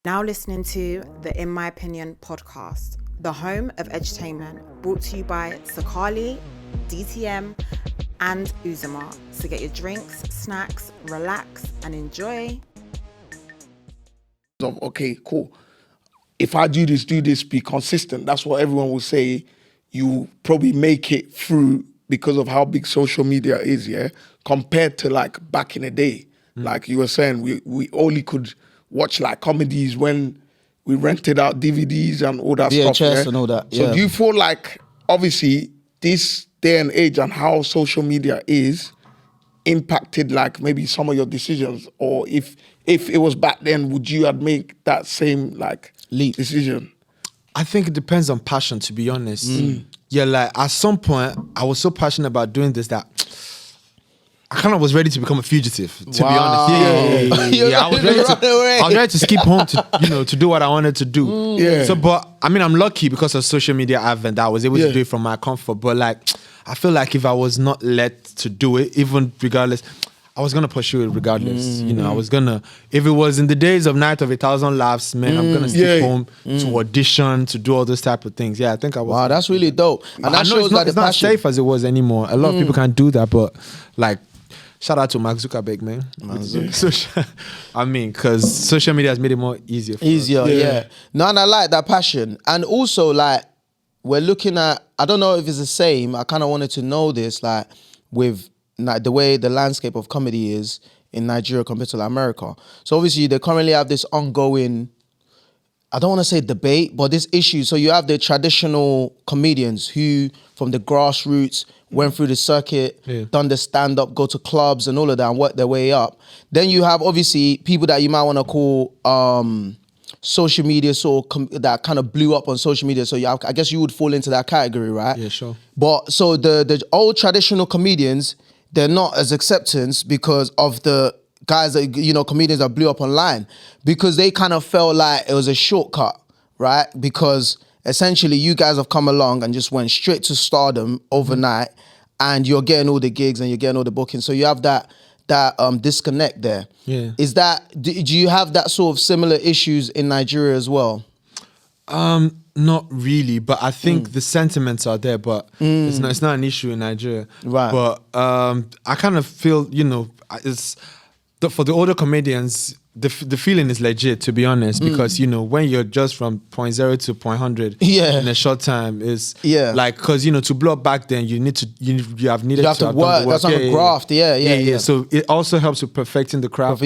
Now listening to the In My Opinion podcast, the home of edutainment, brought to you by Sakali, DTM, and Uzuma. So get your drinks, snacks, relax, and enjoy. Okay, cool. If I do this, be consistent. That's what everyone will say. You probably make it through because of how big social media is, yeah? Compared to like back in the day. Like you were saying, we only could watch like comedies when we rented out DVDs and all that VHS stuff. Yeah? and all that, So yeah. do you feel like, obviously, this day and age and how social media is impacted like maybe some of your decisions? Or if it was back then, would you have made that same like leap decision? I think it depends on passion, to be honest. Yeah, like at some point, I was so passionate about doing this that I kind of was ready to become a fugitive, to be honest. Yeah. I was ready to skip home to do what I wanted to do. Yeah. So, but I mean, I'm lucky because of social media advent that I was able to do it from my comfort. But like, I feel like if I was not let to do it, even regardless, I was gonna pursue it regardless. I was gonna. If it was in the days of Night of 1,000 Laughs, man, I'm gonna skip home to audition, to do all those type of things. Yeah, I think I was. Wow, that's really dope. And that shows it's not safe as it was anymore. A lot of people can't do that, but like. Shout out to Mark Zuckerberg, man. I mean, because social media has made it more easier. Yeah. No, and I like that passion. And also, like, we're looking at, I don't know if it's the same, I kind of wanted to know this, like, with like, the way the landscape of comedy is in Nigeria compared to like, America. So obviously, they currently have this ongoing, I don't want to say debate, but this issue. So you have the traditional comedians who, from the grassroots, went through the circuit, done the stand-up, go to clubs and all of that and work their way up. Then you have, obviously, people that you might want to call social media, that kind of blew up on social media. So I guess you would fall into that category, right? Yeah, sure. But so the old traditional comedians, they're not as acceptance because of the guys that, comedians that blew up online, because they kind of felt like it was a shortcut, right? Because essentially you guys have come along and just went straight to stardom overnight, and you're getting all the gigs and you're getting all the bookings. So you have that disconnect there. Yeah. Do you have that sort of similar issues in Nigeria as well? Not really, but I think the sentiments are there, but it's not an issue in Nigeria. Right. But I kind of feel, it's for the older comedians, the feeling is legit, to be honest, because when you're just from 0 to 100 in a short time is like, because to blow up back then you have to work. That's like a graft. Yeah. So it also helps with perfecting the craft.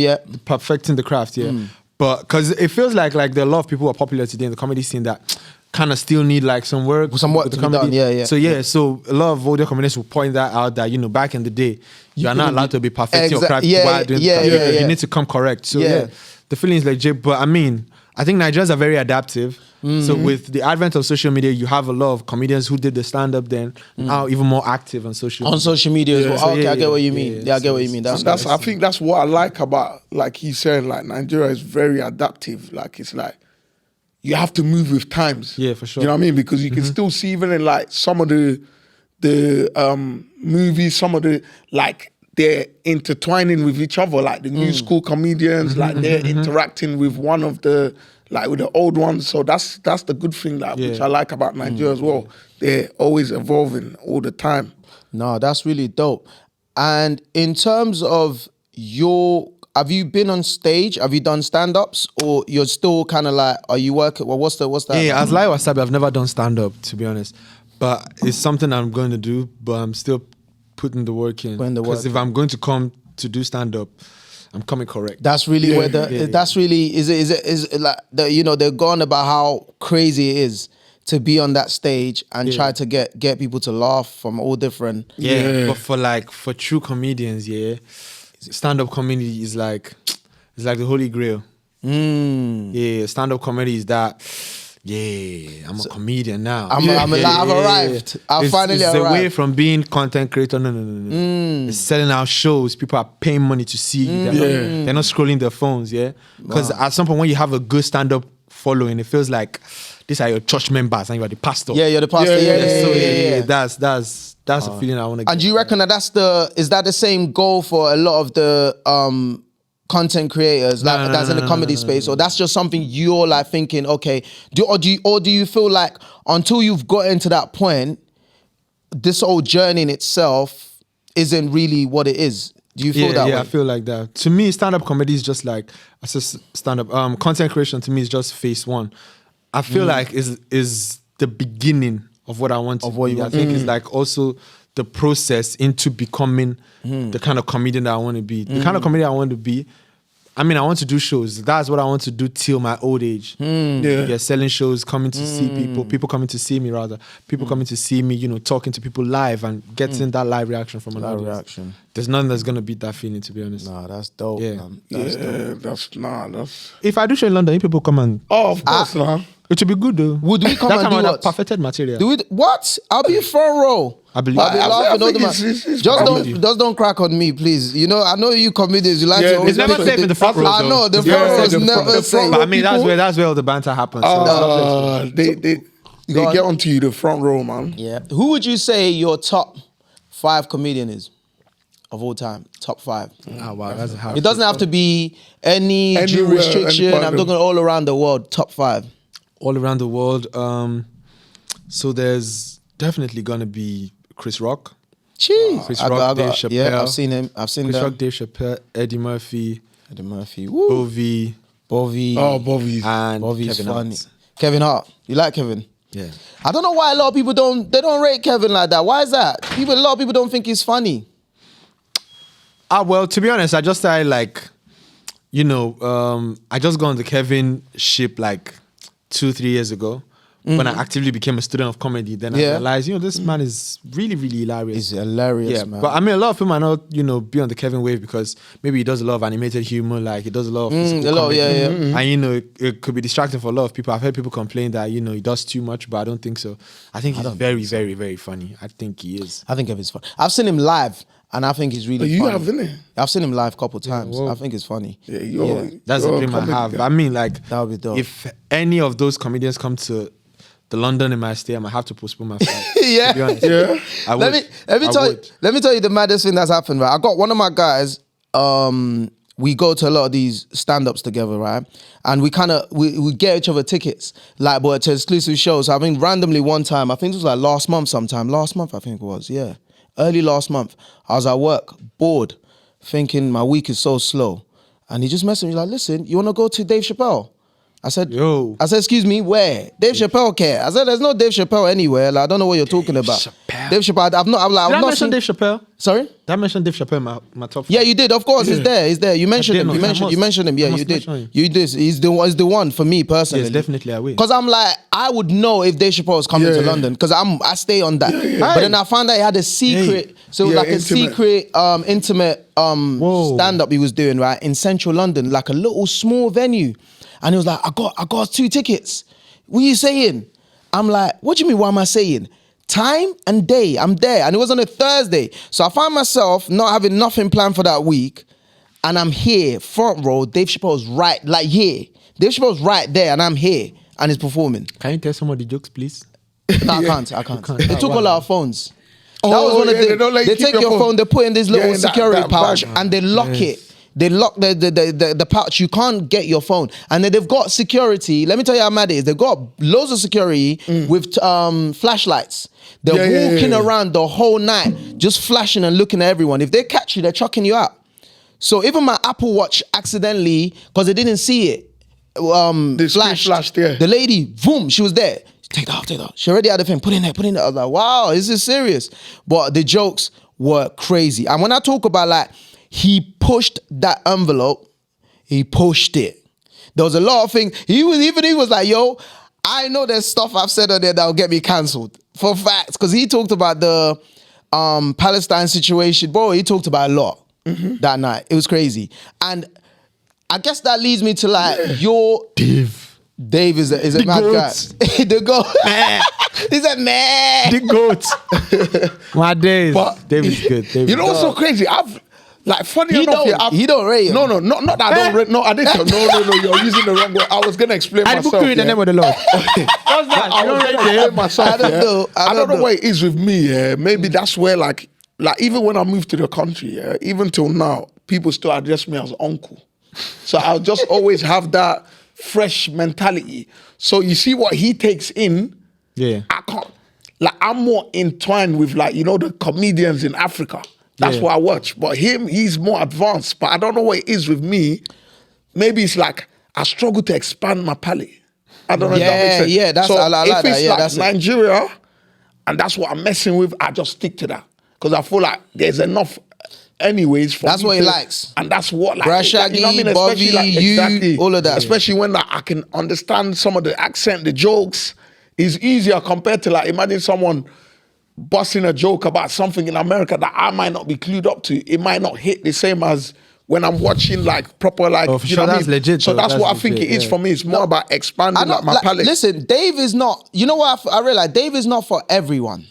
But because it feels like there are a lot of people who are popular today in the comedy scene that kind of still need like some work to be done. So a lot of older comedians will point that out that back in the day you are not allowed to be perfecting your craft while doing you need to come correct. So the feeling is legit. But I mean, I think Nigerians are very adaptive. So with the advent of social media, you have a lot of comedians who did the stand-up then now even more active on social media as well. So I get what you mean. I get what you mean. That's I think that's what I like about, like he's saying, like Nigeria is very adaptive. Like it's like you have to move with times. Yeah, for sure. You know what I mean? Because you can still see even in like some of the movies, some of the like they're intertwining with each other, like the new school comedians, like they're interacting with one of the with the old ones. So that's the good thing which I like about Nigeria as well. They're always evolving all the time. No, that's really dope. And in terms of have you been on stage? Have you done stand-ups? Or you're still kind of like, are you working? Well, what's that? Yeah, as Layi Wasabi, I've never done stand-up, to be honest. But it's something I'm going to do, but I'm still putting the work in. Because if I'm going to come to do stand-up, I'm coming correct. That's really where that's really, is it like, they're going about how crazy it is to be on that stage and try to get people to laugh from all different. But for true comedians, stand-up comedy is like the holy grail. Stand-up comedy is that. I'm a comedian now. I've arrived. I've finally arrived. It's away from being content creator. No. It's selling out shows. People are paying money to see you. They're not scrolling their phones. Because at some point when you have a good stand-up following, it feels like these are your church members and you are the pastor. Yeah, you're the pastor. That's the feeling I want to get. And do you reckon that is that the same goal for a lot of the content creators that's in the comedy space, or that's just something you're like thinking, okay, do you feel like until you've got into that point, this whole journey in itself isn't really what it is? Do you feel that way? Yeah, I feel like that. To me, stand-up comedy is just like, I said stand-up, content creation to me is just phase one. I feel like is the beginning of what I want to be. I think it's like also the process into becoming the kind of comedian that I want to be. The kind of comedian I want to be, I mean, I want to do shows. That's what I want to do till my old age. Yeah, selling shows, coming to see people coming to see me rather. People coming to see me, you know, talking to people live and getting that live reaction from an audience. There's nothing that's going to beat that feeling, to be honest. Nah, that's dope, man. That's that's... If I do show in London, people come and... Oh, of course, man. It should be good though. Would we come and do what? Perfected material. Do we, what? I'll be front row. I believe. Just don't crack on me, please. You know, I know you comedians. You like to. It's never safe in the front row. I know the front row is never safe. But I mean, that's where all the banter happens. They get onto you the front row, man. Yeah. Who would you say your top 5 comedian is of all time? Top 5. Oh wow, that's hard. It doesn't have to be any restriction. I'm talking all around the world. Top 5. All around the world. So there's definitely gonna be Chris Rock. Jeez. Chris Rock, Dave Chappelle. Yeah, I've seen him. Chris Rock, Dave Chappelle, Eddie Murphy. Woo. Bovey. Oh, Bovey. And Bovey's Kevin funny. Hart. Kevin Hart. You like Kevin? Yeah. I don't know why a lot of people don't rate Kevin like that. Why is that? A lot of people don't think he's funny. Well, to be honest, I just started like, you know, I just got on the Kevin ship like 2-3 years ago. When I actively became a student of comedy, then I realized, you know, this man is really, really hilarious. He's hilarious, man. But I mean, a lot of people might not, you know, be on the Kevin wave because maybe he does a lot of animated humor, like he does a lot of physical comedy. And, you know, it could be distracting for a lot of people. I've heard people complain that, you know, he does too much, but I don't think so. I think he's very, very, very funny. I think he is. I think Kevin's funny. I've seen him live, and I think he's really funny. You have, innit? I've seen him live a couple of times. I think it's funny. That's the dream I have. I mean, like, that would be dope. If any of those comedians come to the London in my stay, I might have to postpone my flight. Yeah. To be honest. I would. Let me tell you the maddest thing that's happened, right? I got one of my guys, we go to a lot of these stand-ups together, right? And we get each other tickets, like, but to exclusive shows. So I mean, randomly one time, I think it was like last month, I think it was, yeah. Early last month, I was at work, bored, thinking my week is so slow. And he just messaged me like, listen, you want to go to Dave Chappelle? I said, excuse me, where? Dave Chappelle care. I said, there's no Dave Chappelle anywhere. Like, I don't know what you're talking about. Dave Chappelle, I've not mention Dave Chappelle? Sorry? Did I mention Dave Chappelle in my top 5? Yeah, you did. Of course, he's there. You mentioned him. You mentioned him. Yeah, you did. You did. He's the one for me personally. Yes, definitely I will. Because I'm like, I would know if Dave Chappelle was coming to London because I stay on that. But then I found out he had a secret, so it was like a secret, intimate stand-up he was doing, right, in central London, like a little small venue. And he was like, I got 2 tickets. What are you saying? I'm like, what do you mean, what am I saying? Time and day, I'm there. And it was on a Thursday. So I find myself not having nothing planned for that week. And I'm here, front row. Dave Chappelle's right, like here. Dave Chappelle's right there and I'm here. And he's performing. Can you tell some of the jokes, please? No, I can't. They took all our phones. That was one of the... They take your phone, they put in this little security pouch and they lock it. They lock the pouch. You can't get your phone. And then they've got security. Let me tell you how mad it is. They've got loads of security with flashlights. They're walking around the whole night, just flashing and looking at everyone. If they catch you, they're chucking you out. So even my Apple Watch accidentally, because they didn't see it, flashed. The lady, boom, she was there. Take that out. She already had the thing. Put in there. I was like, wow, this is serious. But the jokes were crazy. And when I talk about like, he pushed that envelope. He pushed it. There was a lot of things. He was like, yo, I know there's stuff I've said on there that'll get me cancelled. For facts. Because he talked about the Palestine situation. Bro, he talked about a lot that night. It was crazy. And I guess that leads me to like your... Dave is a mad guy. The goat. He said, man. The goat. My days. But Dave is good. You know what's so crazy? Funny enough, he don't rate you. No, not that I don't rate. No, I didn't. No, you're using the wrong word. I was gonna explain myself. I in the name of the Lord. What's that? I was gonna explain myself. I don't know where it is with me. Yeah, maybe that's where like even when I moved to the country, even till now, people still address me as uncle. So I'll just always have that fresh mentality. So you see what he takes in, I can't, like I'm more entwined with like, you know, the comedians in Africa. That's what I watch. But him, he's more advanced. But I don't know what it is with me. Maybe it's like I struggle to expand my palette. I don't know if that makes sense. Yeah, that's so I like if it's that. like Nigeria, and that's what I'm messing with, I just stick to that. Because I feel like there's enough anyways for that's me what he likes. And that's what like Brashagi, you know what I mean? Bobby, Especially like, you, exactly. all of that. Especially when like, I can understand some of the accent, the jokes is easier compared to like imagine someone busting a joke about something in America that I might not be clued up to. It might not hit the same as when I'm watching like proper like you know what I mean? Legit, so that's what I think it is for me. It's more about expanding like my palette. Listen, Dave is not, you know what I realized? Dave is not for everyone.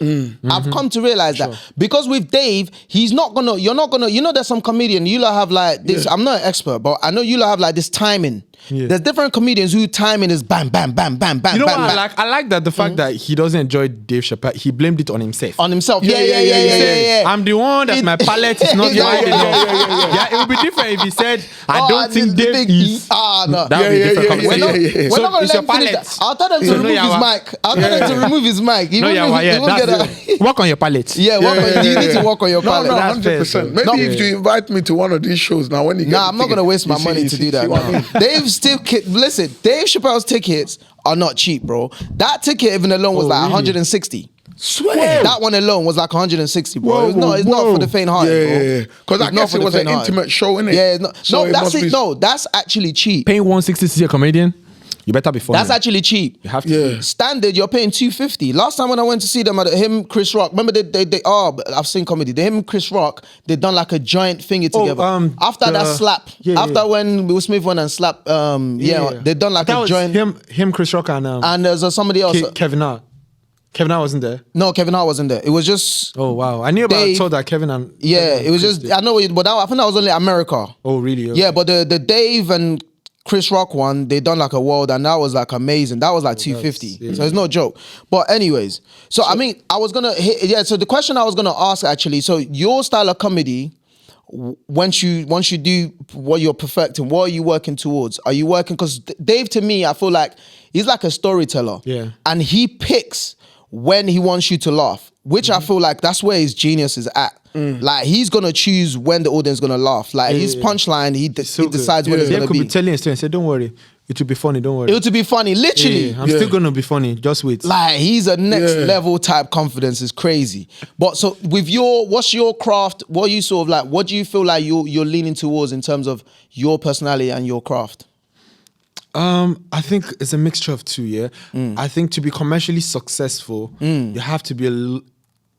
I've come to realize that. Because with Dave, you're not gonna, you know there's some comedian, you lot have like this, I'm not an expert, but I know you lot have like this timing. There's different comedians who timing is bam, bam, bam, bam, bam. You know bam, what bam. I like? I like that the fact that he doesn't enjoy Dave Chappelle, he blamed it on himself. On himself. Yeah. I'm the one that my palette is not wide enough. Yeah, it would be different if he said, I don't think Dave is. No. That would be different conversation. We're not gonna it's let your him finish palette. that. I'll tell them to remove his mic. I'll tell them to remove his mic. He won't get that. Work on your palette. Yeah, you need to work on your palette. No, That's 100%. fair, Maybe if you invite me to one of these shows now, when you get I'm not gonna waste my money to do that. Dave's ticket. Listen, Dave Chappelle's tickets are not cheap, bro. That ticket even alone was like 160. Swear. That one alone was like 160, bro. It's not for the faint-hearted, bro. Yeah. Because I guess it was an intimate show, innit? Yeah, that's actually cheap. Paying 160 to see a comedian, you better be funny. That's actually cheap. You have to. Yeah. Standard, you're paying 250. Last time when I went to see them, him, Chris Rock. Remember I've seen comedy. Him and Chris Rock, they done like a giant thingy together. After that slap, when Will Smith went and slapped, they done like that a giant. Him, Chris Rock, and there's somebody else. Kevin Hart. Kevin Hart wasn't there. No, Kevin Hart wasn't there. It was just. Oh wow, I knew about. I told that Kevin and. Yeah, it was just. I know, but I think that was only America. Oh really? Okay. Yeah, but the Dave and Chris Rock one, they done like a world, and that was like amazing. That was like 250. So it's no joke. But anyways, so I mean, I was gonna hit. So the question I was gonna ask actually. So your style of comedy. Once you do what you're perfecting, what are you working towards? Are you working, because Dave, to me, I feel like he's like a storyteller. Yeah. And he picks when he wants you to laugh, which I feel like that's where his genius is at. Like he's gonna choose when the audience is gonna laugh. Like his punchline, he decides when it's gonna could be. be telling a story and say, "Don't worry, it will be funny. Don't worry. It will be funny, literally. I'm still gonna be funny. Just wait." Like he's a next level type confidence is crazy. But so with what's your craft? What are you sort of like? What do you feel like you're leaning towards in terms of your personality and your craft? I think it's a mixture of two. Yeah, I think to be commercially successful, you have to be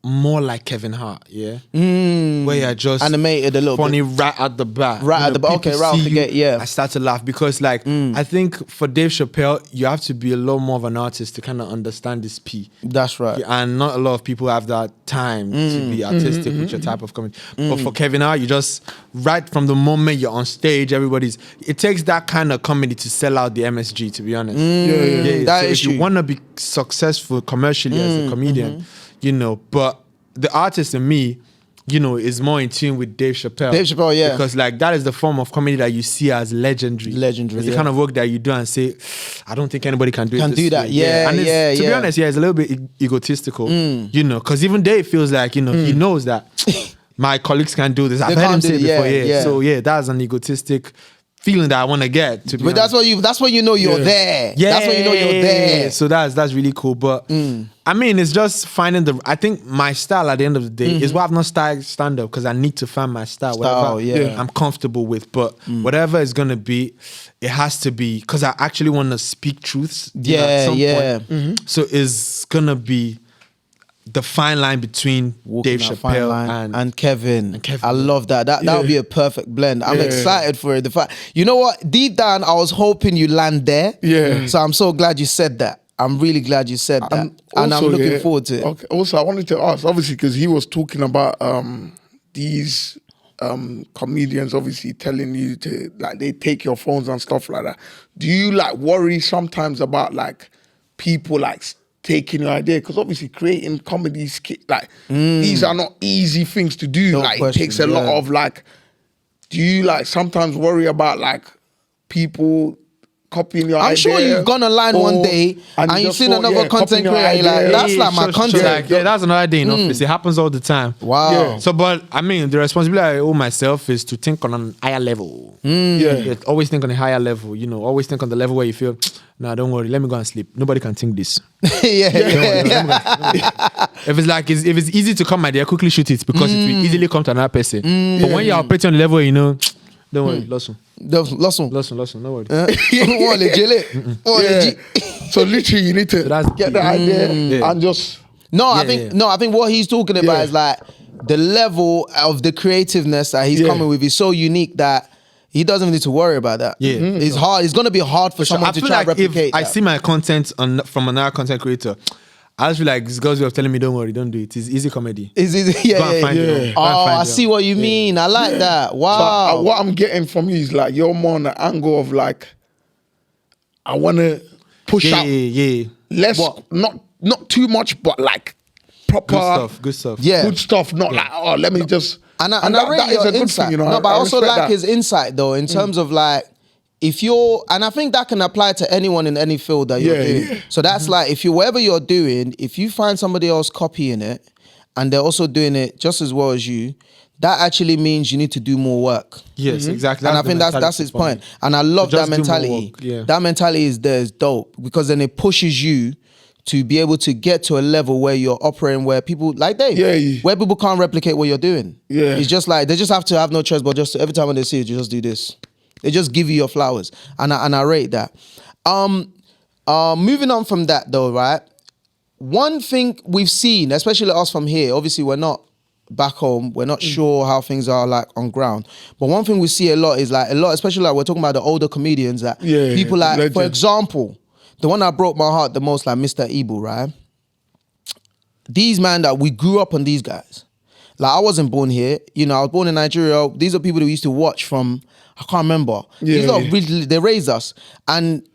more like Kevin Hart. Yeah, where you're just animated a little funny bit. right at the back. Right at the back. Okay, right off the gate. Yeah, I start to laugh because like I think for Dave Chappelle, you have to be a lot more of an artist to kind of understand this P. That's right. Yeah, and not a lot of people have that time to be artistic with your type of comedy. But for Kevin Hart, you just right from the moment you're on stage, it takes that kind of comedy to sell out the MSG, to be honest. That so is if you true. want to be successful commercially as a comedian, you know, but the artist in me, you know, is more in tune with Dave Chappelle. Dave Chappelle, yeah. Because like that is the form of comedy that you see as legendary. It's the kind of work that you do and say, I don't think anybody can do it. Can do that, yeah, And yeah, to be honest, it's a little bit egotistical, you know, because even Dave feels like, you know, he knows that my colleagues can't do this. I've heard him say it before, So that's an egotistic feeling that I want to get. To be honest. That's when you know you're there. Yeah, that's when you know you're there. So that's really cool. But I mean, it's just finding I think my style at the end of the day is why I've not started stand up, because I need to find my style, whatever I'm comfortable with. But whatever it's gonna be, it has to be, because I actually want to speak truths. At some point. So it's gonna be the fine line between Dave Chappelle and Kevin. I love that. That would be a perfect blend. I'm excited for it. You know what? Deep down, I was hoping you land there. Yeah. So I'm so glad you said that. I'm really glad you said that. And I'm looking forward to it. Okay. Also, I wanted to ask, obviously, because he was talking about these comedians obviously telling you to, like, they take your phones and stuff like that. Do you like worry sometimes about like people like taking your idea? Because obviously creating comedy like these are not easy things to do. No like question, it takes a lot of like do you like sometimes worry about like people copying your idea? I'm sure you've gone online one day and you've seen another content creator. Like, that's like my content. Like, that's another day in office. It happens all the time. Wow. Yeah. So, but I mean, the responsibility I owe myself is to think on a higher level. Yeah. Always think on a higher level. You know, always think on the level where you feel, nah, don't worry, let me go and sleep. Nobody can think this. If it's easy to come, my dear, quickly shoot it because it will easily come to another person. But when you're operating on the level, you know, don't worry, listen, no worry. So literally, you need to get the idea and just. I think what he's talking about is like the level of the creativeness that he's coming with is so unique that he doesn't need to worry about that. Yeah, it's hard. It's gonna be hard for someone to try to replicate. If I see my content from another content creator, I just feel like this girl's way of telling me, don't worry, don't do it. It's easy comedy. It's easy. Yeah. I see what you mean. I like that. Wow. So, what I'm getting from you is like you're more on the angle of like, I want to push out less, not too much, but like proper good stuff. Yeah, good stuff. Not like let me just. And I rate your insight. Thing, you know. No, but I also like his insight though, in terms of like, if you're, and I think that can apply to anyone in any field that you're doing. Yeah. So that's like, if you, whatever you're doing, if you find somebody else copying it and they're also doing it just as well as you, that actually means you need to do more work. Yes, exactly. And I think that's his point. And I love that mentality. That mentality is dope because then it pushes you to be able to get to a level where you're operating where people, like Dave, where people can't replicate what you're doing. Yeah. It's just like, they just have to have no choice, but just every time when they see it, you just do this. They just give you your flowers. And I rate that. Moving on from that though, right? One thing we've seen, especially us from here, obviously we're not back home, we're not sure how things are like on ground. But one thing we see a lot is like, especially like we're talking about the older comedians that people like, legend. For example, the one that broke my heart the most, like Mr. Ibu, right? These man that we grew up on these guys. Like I wasn't born here, you know, I was born in Nigeria. These are people that we used to watch from, I can't remember. These are really, they raised us. And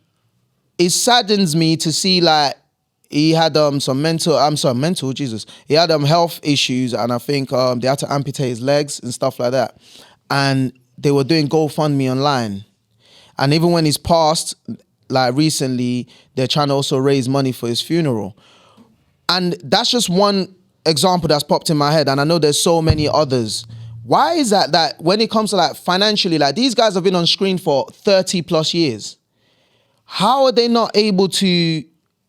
it saddens me to see like, he had some he had health issues and I think they had to amputate his legs and stuff like that. And they were doing GoFundMe online. And even when he's passed, like recently, they're trying to also raise money for his funeral. And that's just one example that's popped in my head. And I know there's so many others. Why is that when it comes to like financially, like these guys have been on screen for 30 plus years. How are they not able to,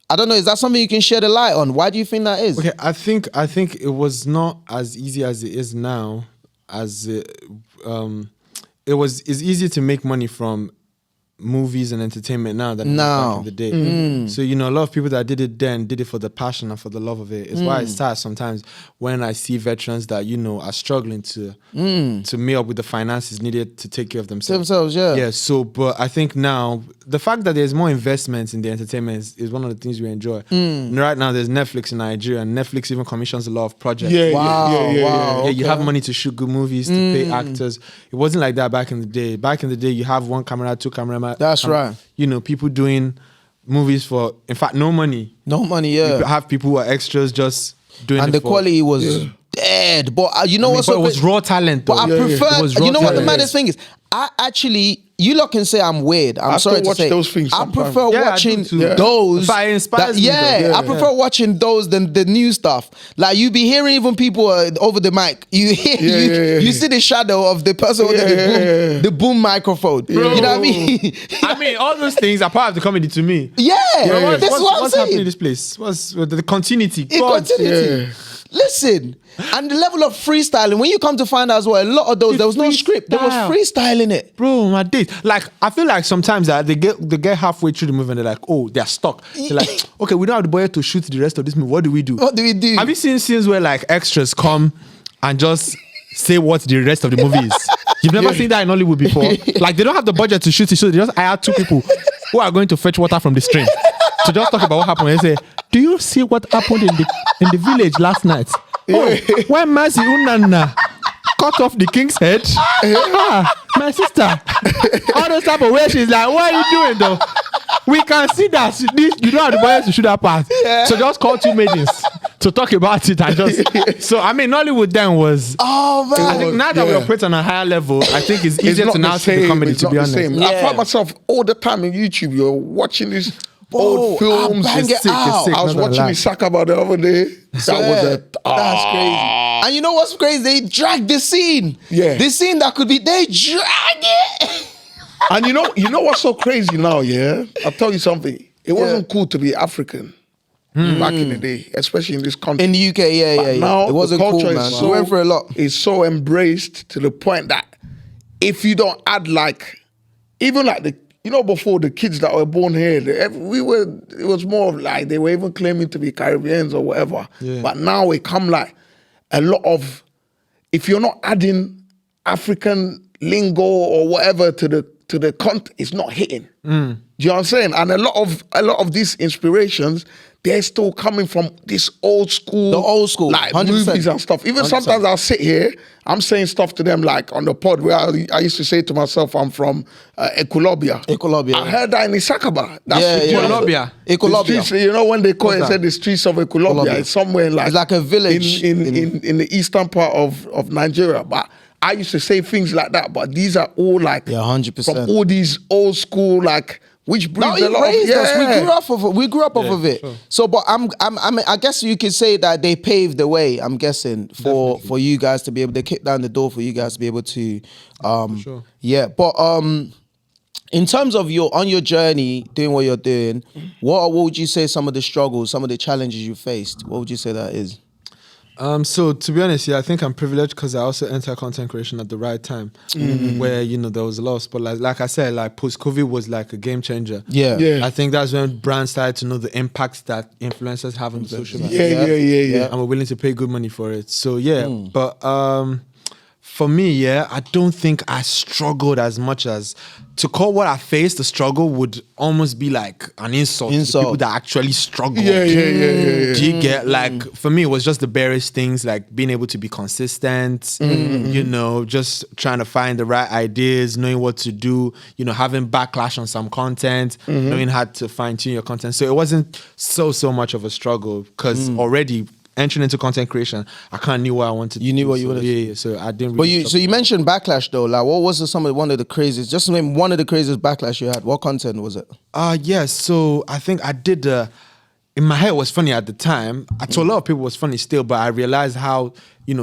I don't know, is that something you can shed a light on? Why do you think that is? Okay, I think it was not as easy as it is now. It's easier to make money from movies and entertainment now than back in the day. So, you know, a lot of people that did it then did it for the passion and for the love of it. It's why it starts sometimes when I see veterans that, you know, are struggling to meet up with the finances needed to take care of themselves. Yeah, so, but I think now, the fact that there's more investments in the entertainment is one of the things we enjoy. Right now, there's Netflix in Nigeria, and Netflix even commissions a lot of projects. Wow. You have money to shoot good movies, to pay actors. It wasn't like that back in the day. Back in the day, you have one camera, two cameramen. That's right. You know, people doing movies for, in fact, no money. No money, yeah. You have people who are extras just doing and it the quality was dead. But you know what's but it was raw talent though. But I prefer, you know what the maddest thing is? I actually, you lot can say I'm weird. I'm sorry to say. Those things I prefer watching those. It inspires me. I prefer watching those than the new stuff. Like you be hearing even people over the mic. You hear, you see the shadow of the person with the boom microphone. Bro. You know what I mean? I mean, all those things are part of the comedy to me. This is what I'm saying. What's happening in this place? What's the continuity? Continuity. Listen, and the level of freestyling, when you come to find out as well, a lot of those, there was no script, there was freestyling it. Bro, my days. Like, I feel like sometimes they get halfway through the movie and they're like, oh, they're stuck. They're like, okay, we don't have the budget to shoot the rest of this movie. What do we do? Have you seen scenes where like extras come and just say what the rest of the movie is? You've never seen that in Hollywood before? Like, they don't have the budget to shoot it, so they just hire two people who are going to fetch water from the stream to just talk about what happened. And they say, do you see what happened in the village last night? Oh, when Mercy Unana cut off the king's head, my sister, all those type of ways, she's like, what are you doing though? We can see that you don't have the budget to shoot that part. So just call two maidens to to talk about it and just. So I mean, Nollywood then was. Oh man. I think now that we operate on a higher level, I think it's easier to now see the comedy. To be honest, I find myself all the time in YouTube. You're watching these old films. It's sick. I was watching Isakaba the other day. That's crazy. And you know what's crazy? They drag the scene. Yeah. This scene that could be, they drag it. And you know what's so crazy now, yeah? I'll tell you something. It wasn't cool to be African back in the day, especially in this country. In the UK, yeah. Now it wasn't cool, man. So, we went for a lot. It's so embraced to the point that if you don't add like, even like before the kids that were born here, it was more of like they were even claiming to be Caribbeans or whatever. Yeah. But now it come like a lot of, if you're not adding African lingo or whatever to the content, it's not hitting. Do you know what I'm saying? And a lot of these inspirations, they're still coming from this old school, the old school, like 100%. movies and stuff. Even 100%. Sometimes I'll sit here, I'm saying stuff to them like on the pod where I used to say to myself, I'm from Ekulobia. I heard that in Isakaba. Ekulobia. Ekulobia. You know when they call it, said the streets of Ekulobia. It's somewhere like, it's like a village in the eastern part of Nigeria. But I used to say things like that, but these are all like 100%. from all these old school like, which brings a lot of, We grew up off of it. Sure. So, but I guess you could say that they paved the way. I'm guessing for you guys to be able to kick down the door for you guys to be able to, sure. Yeah. But in terms of on your journey doing what you're doing, what would you say some of the struggles, some of the challenges you faced? What would you say that is? So to be honest, I think I'm privileged because I also entered content creation at the right time, where there was a lot of spotlight. Like I said, like post-COVID was like a game changer. Yeah. I think that's when brands started to know the impact that influencers have on social media. Yeah. And we're willing to pay good money for it. So but for me, I don't think I struggled as much as to call what I faced a struggle would almost be like an insult to people that actually struggle. Yeah. Do you get like, for me, it was just the barest things, like being able to be consistent, just trying to find the right ideas, knowing what to do, having backlash on some content, knowing how to fine tune your content. So it wasn't so much of a struggle because already entering into content creation, I kind of knew what I wanted to do. You knew what you wanted to do. Yeah, so I didn't really... But you mentioned backlash though, like what was one of the craziest, just name one of the craziest backlash you had. What content was it? So I think I did in my head it was funny at the time. To a lot of people it was funny still, but I realized how,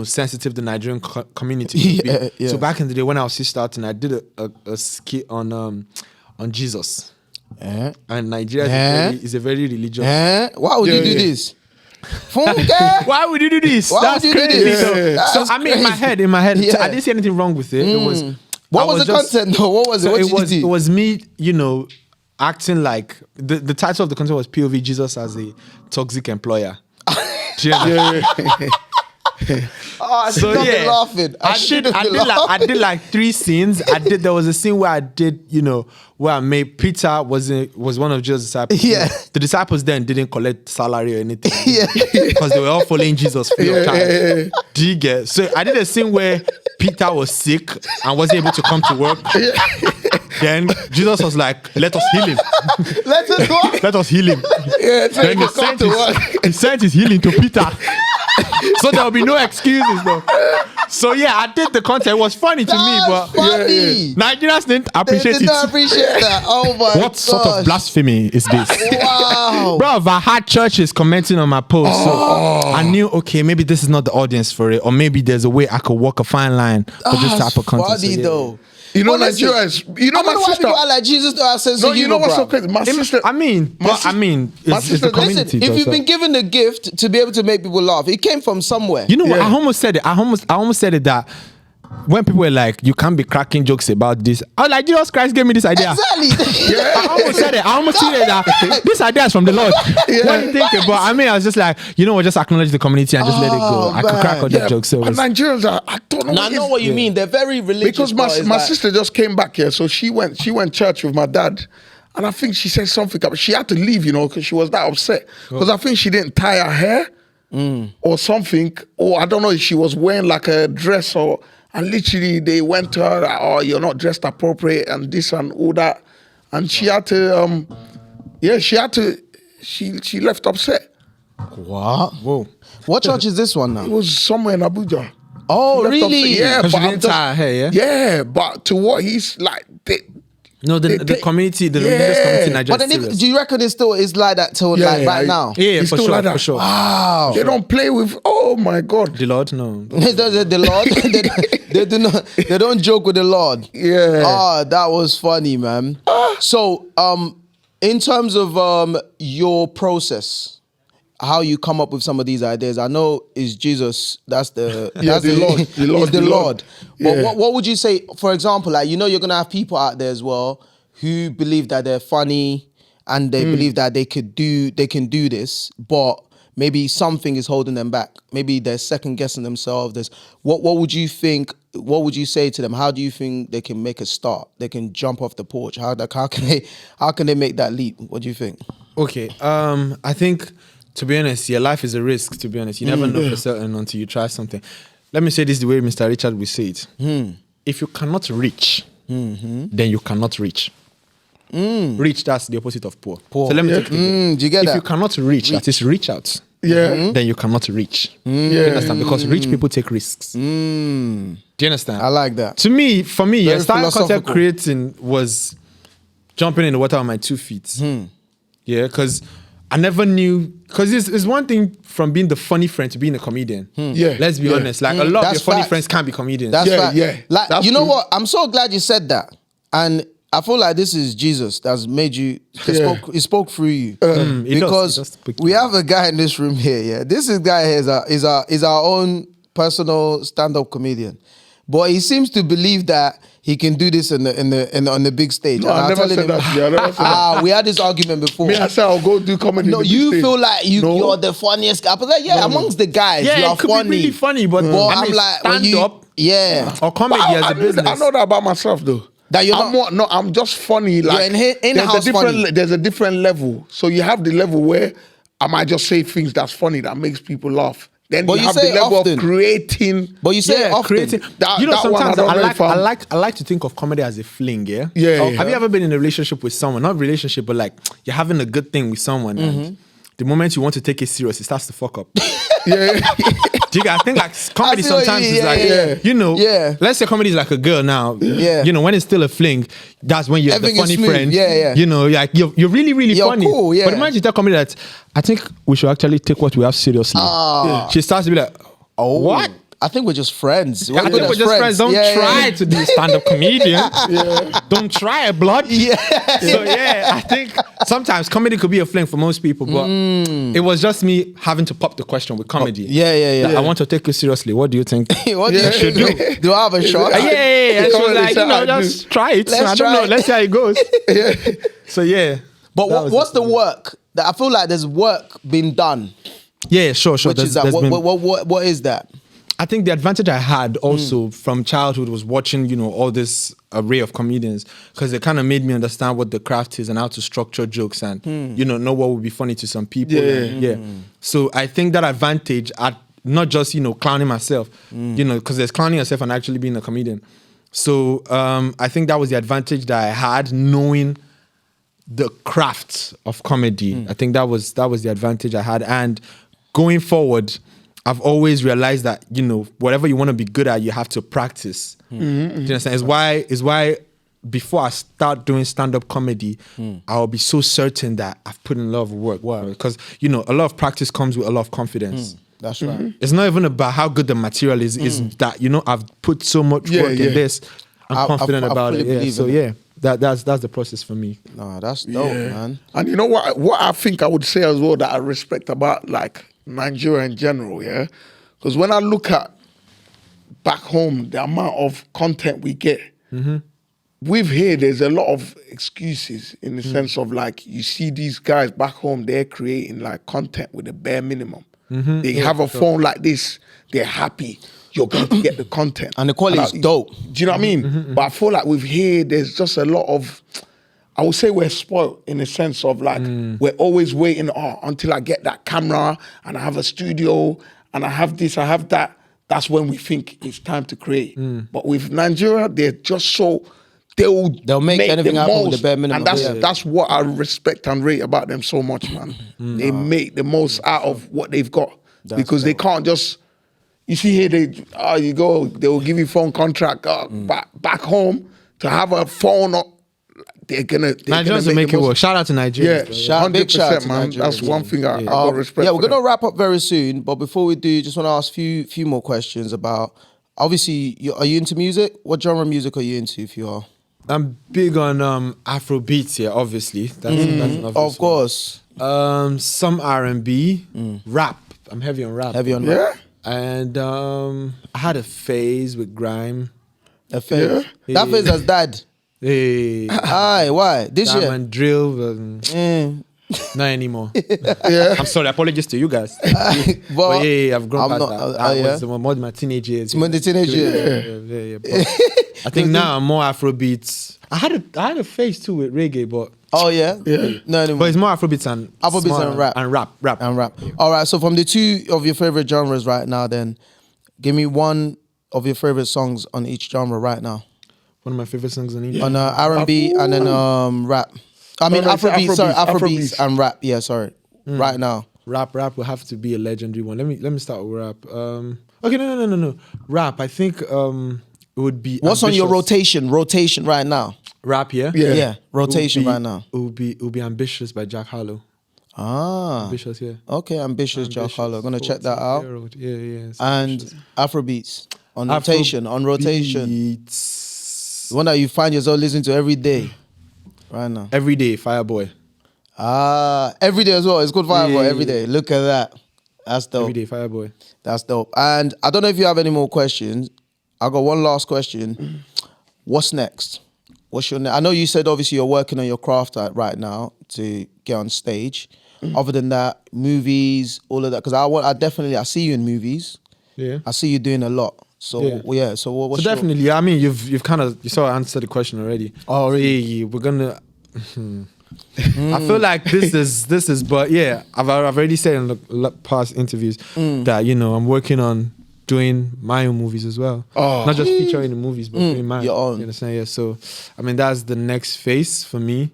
sensitive the Nigerian community could be. So back in the day when I was still starting, I did a skit on Jesus. And Nigeria is a very religious... Why would you do this? Why would you do this? That's crazy. So I mean, in my head, I didn't see anything wrong with it. It was. What was the content though? What was it? What did you do? It was me, acting like the title of the content was POV Jesus as a toxic employer. I should have been laughing. I did like 3 scenes. There was a scene where I did, where I made Peter was one of Jesus' disciples. Yeah. The disciples then didn't collect salary or anything. Because they were all following Jesus free of charge. Do you get? So I did a scene where Peter was sick and wasn't able to come to work. Then Jesus was like, let us heal him. Let us heal him. Then he sent his healing to Peter. So there will be no excuses though. So I did the content. It was funny to me, but Nigerians didn't appreciate it. They didn't appreciate that. Oh my god. What sort of blasphemy is this? Wow. Bro, I had churches commenting on my post. So I knew, okay, maybe this is not the audience for it. Or maybe there's a way I could walk a fine line for this type of content. Funny though. Nigeria is. I don't know why people are like Jesus. I said so. You know what's so crazy? My sister. It's the community. Listen, if you've been given the gift to be able to make people laugh, it came from somewhere. You know what? I almost said it. I almost said it that when people were like, you can't be cracking jokes about this. I was like, Jesus Christ gave me this idea. Exactly. I almost said it. I almost said that this idea is from the Lord. What do you think? But I was just like, just acknowledge the community and just let it go. I could crack all the jokes. So Nigerians are, I don't know. I know what you mean. They're very religious. Because my sister just came back here, so she went church with my dad. And I think she said something, she had to leave, because she was that upset. Because I think she didn't tie her hair or something. Or I don't know if she was wearing like a dress and literally they went to her like, oh, you're not dressed appropriate and this and all that. And she had to, she left upset. What? Whoa. What church is this one now? It was somewhere in Abuja. Oh, Left off- really? Yeah, Because but you I'm didn't just, tie her hair, yeah? yeah, but to what he's like, No, the they- community, the yeah. religious community in Nigeria. But then, is serious. do you reckon it still is like that till like right now? Yeah, It's for still sure, like that. for sure. Wow. they don't play with. Oh my God. The Lord, no. the Lord, they do not. They don't joke with the Lord. Yeah. Ah, that was funny, man. So, in terms of your process, how you come up with some of these ideas, I know is Jesus. That's the Yeah, that's the Lord, the Lord, is the the Lord. Lord. But Yeah. what would you say? For example, like you're gonna have people out there as well who believe that they're funny and they believe that they can do this, but maybe something is holding them back. Maybe they're second guessing themselves. What would you think? What would you say to them? How do you think they can make a start? They can jump off the porch. How can they make that leap? What do you think? Okay. I think, to be honest, your life is a risk, to be honest. You never know for certain until you try something. Let me say this the way Mr. Richard will say it. If you cannot reach, then you cannot reach. Reach, that's the opposite of poor. Poor. So let me take it again. Do you get If that? you cannot reach, that is reach out. Yeah. Then you cannot reach. You understand? Because rich people take risks. Do you understand? I like that. For me, Very starting content philosophical. creating was jumping in the water on my 2 feet. Yeah, because I never knew. Because it's one thing from being the funny friend to being a comedian. Yeah. Let's be Yeah. honest. Like a lot of That's your funny facts. friends can't be comedians. That's Yeah, fact. yeah. Like That's you know true. what? I'm so glad you said that, and I feel like this is Jesus that's made you. He spoke through you He because does speak we through have a guy in this room here. Yeah, this guy here is our own personal stand-up comedian, but he seems to believe that he can do this on the big stage. No, And I I'm never telling said him- that to you. I never said that. We had this argument before. Me, I said I'll go do comedy. No, in the you big feel stage. like you're the funniest guy. But like, amongst the guys, Yeah, you are it could funny. be really funny, but I I'm mean, like, when stand you, up or But comedy as a business. I know that about myself though. That you're I'm not- more, no, I'm just funny. Like in-house funny. There's a different level. So you have the level where I might just say things that's funny that makes people laugh. Then But you you have say the level often. of creating. But you say it often. creating. That- You know, that one I sometimes don't know if I like to think of comedy as a fling. Yeah. Yeah, Have you ever been in a relationship with someone? Not relationship, but like you're having a good thing with someone, and the moment you want to take it serious, it starts to fuck up. Yeah. Do you get? I think like comedy I see what sometimes you- is yeah, like, yeah. you know, Yeah. let's say comedy is like a girl now. Yeah. You know, when it's still a fling, that's when you're Everything the is funny smooth. friend. Yeah, yeah. You know, like you're really, really You're funny. cool, yeah. But the moment you tell comedy that, I think we should actually take what we have seriously. She starts to be like, Oh, what? I think we're just friends. I think we're just friends. Don't try to be a stand-up comedian. Don't try it, blood. Yeah. So yeah, I think sometimes comedy could be a fling for most people, but it was just me having to pop the question with comedy. Yeah. That I want to take you seriously. What do you think? What do you should do? Do I have a shot? Yeah. And she was Comedy like, said, I just do. try it. Let's I don't try know. it. Let's see how it goes. So yeah. But That was what's it. the work? That I feel like there's work being done. Yeah, sure. Which is that? There's been- What is that? I think the advantage I had also from childhood was watching, you know, all this array of comedians, because it kind of made me understand what the craft is and how to structure jokes and, you know what would be funny to some people. Yeah. And, So I think that advantage at not just, you know, clowning myself, you know, because there's clowning yourself and actually being a comedian. So I think that was the advantage that I had, knowing the craft of comedy. I think that was the advantage I had. And going forward, I've always realized that, you know, whatever you want to be good at, you have to practice. Do you understand? It's why before I start doing stand-up comedy, I'll be so certain that I've put in a lot of work. Because, you know, a lot of practice comes with a lot of confidence. That's right. It's not even about how good the material is. It's that, you know, I've put so much work in this. I'm confident about fully it. Yeah. believe So in it. yeah, that's the process for me. No, that's dope, man. And you know what I think I would say as well that I respect about like Nigeria in general, yeah? Because when I look at back home, the amount of content we get, with here, there's a lot of excuses in the sense of like, you see these guys back home, they're creating like content with the bare minimum. They have a phone like this, they're happy. You're going to get the content. And the quality is dope. Do you know what I mean? But I feel like with here, there's just a lot of, I would say we're spoiled in the sense of like, we're always waiting until I get that camera and I have a studio and I have this, I have that. That's when we think it's time to create. But with Nigeria, they're just so They'll make anything happen with the bare minimum. And that's what I respect and rate about them so much, man. They make the most out of what they've got. Because they can't just, you see here, they will give you phone contract back home to have a phone. Nigerians will make it work. Shout out to Nigeria. Yeah, 100%, man. That's one thing I got respect. Yeah, we're gonna wrap up very soon, but before we do, just want to ask few more questions about. Obviously, are you into music? What genre of music are you into? If you are, I'm big on Afro beats. Yeah, obviously. That's an obvious of course. Some R&B, rap. I'm heavy on rap. Rap. And I had a phase with grime. A phase. Yeah. That phase has died. Hey. Aye, why? This year? And drill, not anymore. I'm sorry, apologies to you guys. but I've grown past that. I was more in my teenage years. More in the teenage years. Yeah. I think now I'm more Afrobeats. I had a phase too with reggae, but no anymore. But it's more Afrobeats and rap. And rap. All right, so from the two of your favorite genres right now, then give me one of your favorite songs on each genre right now. One of my favorite songs on each. On R&B and then rap. I mean Afrobeats and rap. Yeah, sorry. Right now. Rap will have to be a legendary one. Let me start with rap. Okay, no. Rap. I think it would be. What's Ambitious. On your rotation right now? Rap, yeah? Yeah. Rotation right now. It would be Ambitious by Jack Harlow. Ambitious, yeah. Okay, Ambitious Jack Harlow. I'm gonna check that out. Yeah. And Afrobeats on rotation. Beats. The one that you find yourself listening to every day. Right now. Every day, Fireboy. Every day as well. It's called Fireboy every day. Look at that. That's dope. Every day, Fireboy. That's dope. And I don't know if you have any more questions. I got one last question. What's next? What's your I know you said obviously you're working on your craft right now to get on stage. Other than that, movies, all of that. Because I see you in movies. Yeah. I see you doing a lot. So So what's so definitely, yeah. I memean, you've kind of sort of answered the question already. Oh, really? Yeah, we're gonna. I feel like this is, but yeah, I've already said in the past interviews that I'm working on doing my own movies as well. Not just featuring in the movies, but doing mine. Your own. You understand? Yeah. So I mean, that's the next phase for me.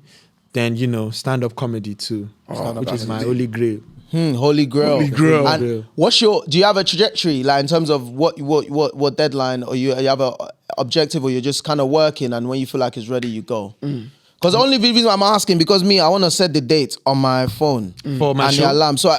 Then stand-up comedy too, which is my holy grail. Holy grail. And do you have a trajectory, like in terms of what deadline, or you have a objective, or you're just kind of working, and when you feel like it's ready, you go? Because the only reason I'm asking, because I want to set the date on my phone for my show. The alarm. So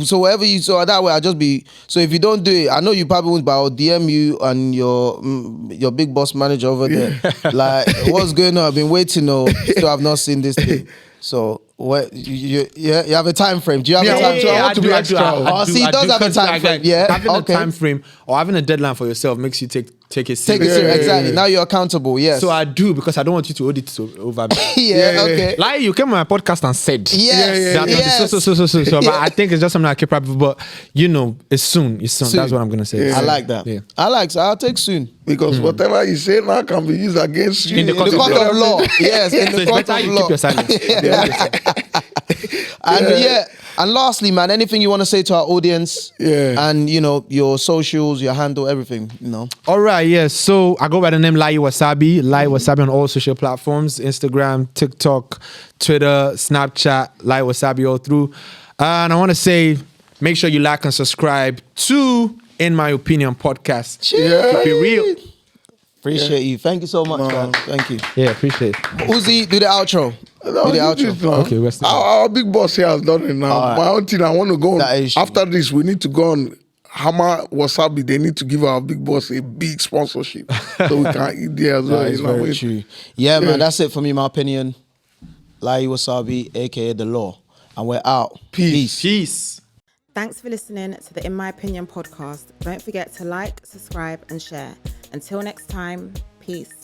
so wherever that way I'll just be. So if you don't do it, I know you probably won't, but I'll DM you and your big boss manager over there. Like, what's going on? I've been waiting. Still have not seen this thing. So what you have a time frame? Do you have a time frame? I want to be extra. He does have a time frame. Yeah, having a time frame or having a deadline for yourself makes you take it serious. Take it serious. Exactly. Now you're accountable. Yes. So I do, because I don't want you to hold it over me. Okay. Like, you came on my podcast and said yes. So but I think it's just something I keep up with. But it's soon. That's what I'm gonna say. Yeah. I like that. Yeah. I'll take soon. Because whatever you say now can be used against you. In the court of law. Yes, in the court of law. Keep your silence. And lastly, man, anything you want to say to our audience? Yeah. And your socials, your handle, everything. All right. Yeah. So I go by the name Layi Wasabi on all social platforms: Instagram, TikTok, Twitter, Snapchat. Layi Wasabi all through. And I want to say, make sure you like and subscribe to In My Opinion podcast. Keep it real. Appreciate you. Thank you so much, man. Thank you. Yeah, appreciate it. Uzi, do the outro. No, Okay, our big boss here has done it now. Right. My own thing, I want to go on. After this, we need to go on Hammer Wasabi. They need to give our big boss a big sponsorship so we can eat there as well. That is very true. Yeah, man, that's it for me, my opinion. Layi Wasabi, aka The Law. And we're out. Peace. Thanks for listening to the In My Opinion podcast. Don't forget to like, subscribe, and share. Until next time, peace.